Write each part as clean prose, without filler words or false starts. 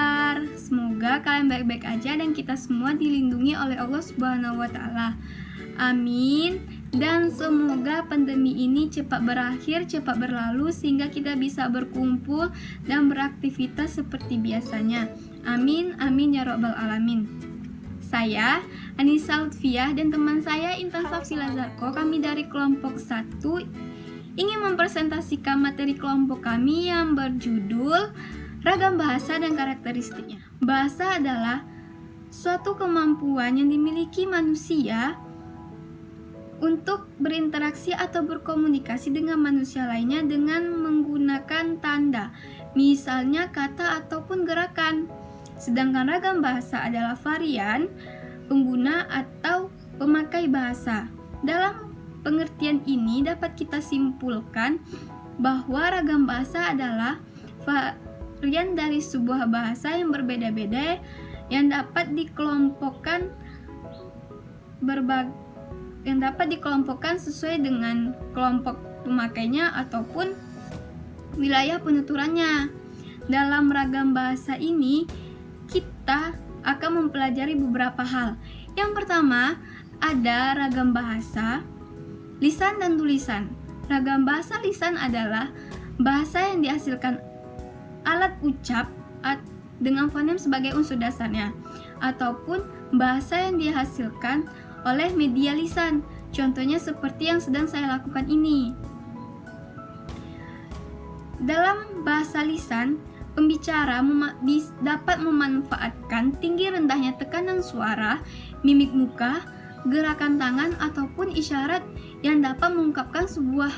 kabar? Semoga kalian baik-baik aja dan kita semua dilindungi oleh Allah Subhanahu wa Ta'ala. Amin. Dan semoga pandemi ini cepat berakhir, cepat berlalu sehingga kita bisa berkumpul dan beraktivitas seperti biasanya. Amin, amin ya rabbal alamin. Saya Anissa Lutfiah dan teman saya Intan Safila Zarko, kami dari kelompok 1 ingin mempresentasikan materi kelompok kami yang berjudul Ragam Bahasa dan Karakteristiknya. Bahasa adalah suatu kemampuan yang dimiliki manusia untuk berinteraksi atau berkomunikasi dengan manusia lainnya dengan menggunakan tanda, misalnya kata ataupun gerakan. Sedangkan ragam bahasa adalah varian pengguna atau pemakai bahasa. Dalam pengertian ini dapat kita simpulkan bahwa ragam bahasa adalah varian dari sebuah bahasa yang berbeda-beda yang dapat dikelompokkan sesuai dengan kelompok pemakainya ataupun wilayah penuturannya. Dalam ragam bahasa ini kita akan mempelajari beberapa hal. Yang pertama, ada ragam bahasa lisan dan tulisan. Ragam bahasa lisan adalah bahasa yang dihasilkan alat ucap dengan fonem sebagai unsur dasarnya, ataupun bahasa yang dihasilkan oleh media lisan. Contohnya seperti yang sedang saya lakukan ini. Dalam bahasa lisan, pembicara dapat memanfaatkan tinggi rendahnya tekanan suara, mimik muka, gerakan tangan, ataupun isyarat yang dapat mengungkapkan sebuah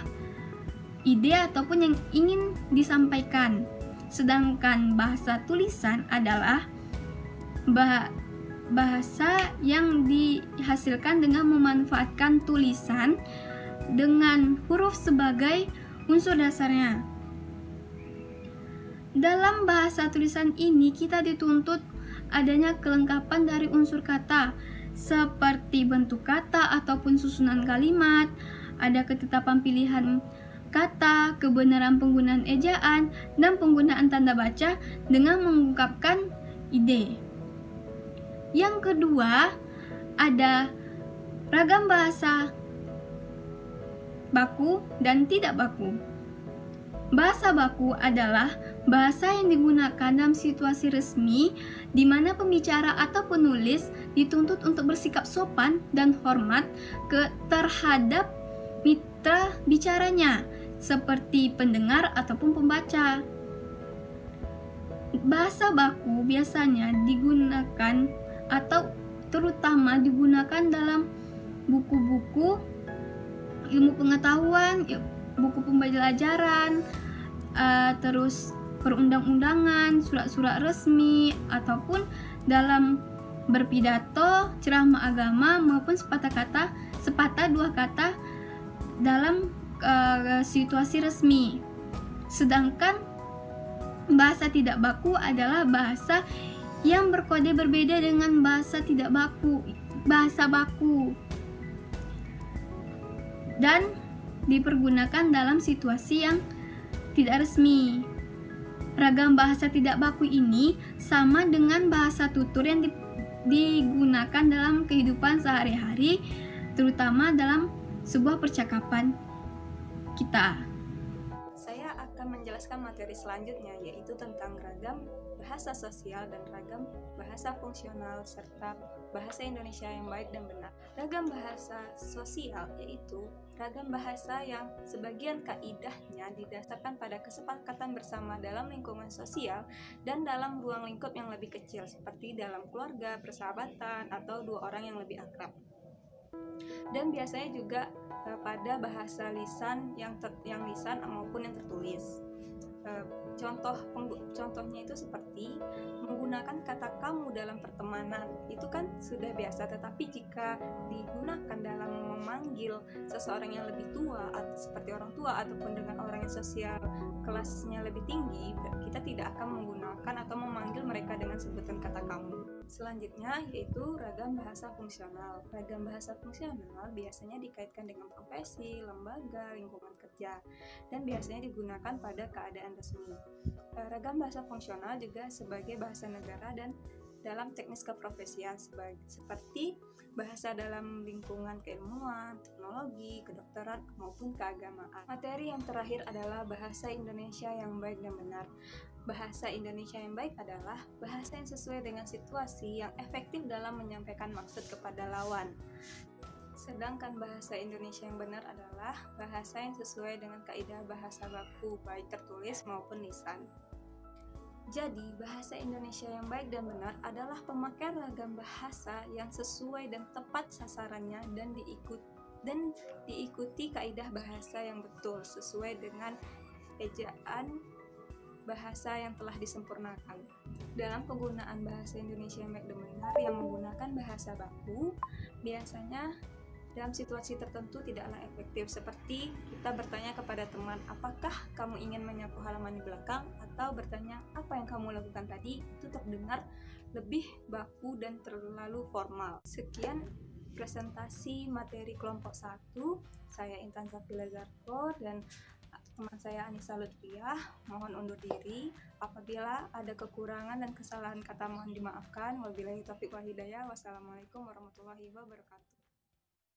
ide ataupun yang ingin disampaikan. Sedangkan bahasa tulisan adalah bahasa yang dihasilkan dengan memanfaatkan tulisan dengan huruf sebagai unsur dasarnya. Dalam bahasa tulisan ini kita dituntut adanya kelengkapan dari unsur kata seperti bentuk kata ataupun susunan kalimat, ada ketetapan pilihan kata, kebenaran penggunaan ejaan, dan penggunaan tanda baca dengan mengungkapkan ide. Yang kedua, ada ragam bahasa baku dan tidak baku. Bahasa baku adalah bahasa yang digunakan dalam situasi resmi di mana pembicara atau penulis dituntut untuk bersikap sopan dan hormat terhadap mitra bicaranya, seperti pendengar ataupun pembaca. Bahasa baku biasanya digunakan atau terutama digunakan dalam buku-buku ilmu pengetahuan, buku pembelajaran, terus perundang-undangan, surat-surat resmi, ataupun dalam berpidato, ceramah agama, maupun sepatah dua kata dalam situasi resmi. Sedangkan bahasa tidak baku adalah bahasa yang berkode berbeda dengan bahasa tidak baku, bahasa baku, dan dipergunakan dalam situasi yang tidak resmi. Ragam bahasa tidak baku ini sama dengan bahasa tutur yang digunakan dalam kehidupan sehari-hari, terutama dalam sebuah percakapan kita. Saya akan menjelaskan materi selanjutnya, yaitu tentang ragam bahasa sosial dan ragam bahasa fungsional serta bahasa Indonesia yang baik dan benar. Ragam bahasa sosial yaitu ragam bahasa yang sebagian kaidahnya didasarkan pada kesepakatan bersama dalam lingkungan sosial dan dalam ruang lingkup yang lebih kecil, seperti dalam keluarga, persahabatan, atau dua orang yang lebih akrab. Dan biasanya juga pada bahasa lisan yang lisan maupun yang tertulis. Contohnya itu seperti menggunakan kata kamu dalam pertemanan, itu kan sudah biasa, tetapi jika digunakan dalam memanggil seseorang yang lebih tua atau seperti orang tua ataupun dengan orang yang sosial kelasnya lebih tinggi, kita tidak akan menggunakan menamakan atau memanggil mereka dengan sebutan kata kamu. Selanjutnya yaitu ragam bahasa fungsional. Ragam bahasa fungsional biasanya dikaitkan dengan profesi, lembaga, lingkungan kerja, dan biasanya digunakan pada keadaan resmi. Ragam bahasa fungsional juga sebagai bahasa negara dan dalam teknis keprofesian seperti bahasa dalam lingkungan keilmuan, teknologi, kedokteran, maupun keagamaan. Materi yang terakhir adalah bahasa Indonesia yang baik dan benar. Bahasa Indonesia yang baik adalah bahasa yang sesuai dengan situasi, yang efektif dalam menyampaikan maksud kepada lawan. Sedangkan bahasa Indonesia yang benar adalah bahasa yang sesuai dengan kaidah bahasa baku, baik tertulis maupun lisan. Jadi, bahasa Indonesia yang baik dan benar adalah pemakaian ragam bahasa yang sesuai dan tepat sasarannya dan diikuti kaidah bahasa yang betul sesuai dengan ejaan bahasa yang telah disempurnakan. Dalam penggunaan bahasa Indonesia yang baik dan benar yang menggunakan bahasa baku, biasanya dalam situasi tertentu tidaklah efektif, seperti kita bertanya kepada teman, apakah kamu ingin menyapu halaman di belakang, atau bertanya apa yang kamu lakukan tadi, itu terdengar lebih baku dan terlalu formal. Sekian presentasi materi kelompok 1. Saya Intan Safila Zarko dan teman saya Anissa Lutfiah. Mohon undur diri. Apabila ada kekurangan dan kesalahan kata mohon dimaafkan. Wabillahi taufiq wal hidayah. Wassalamualaikum warahmatullahi wabarakatuh.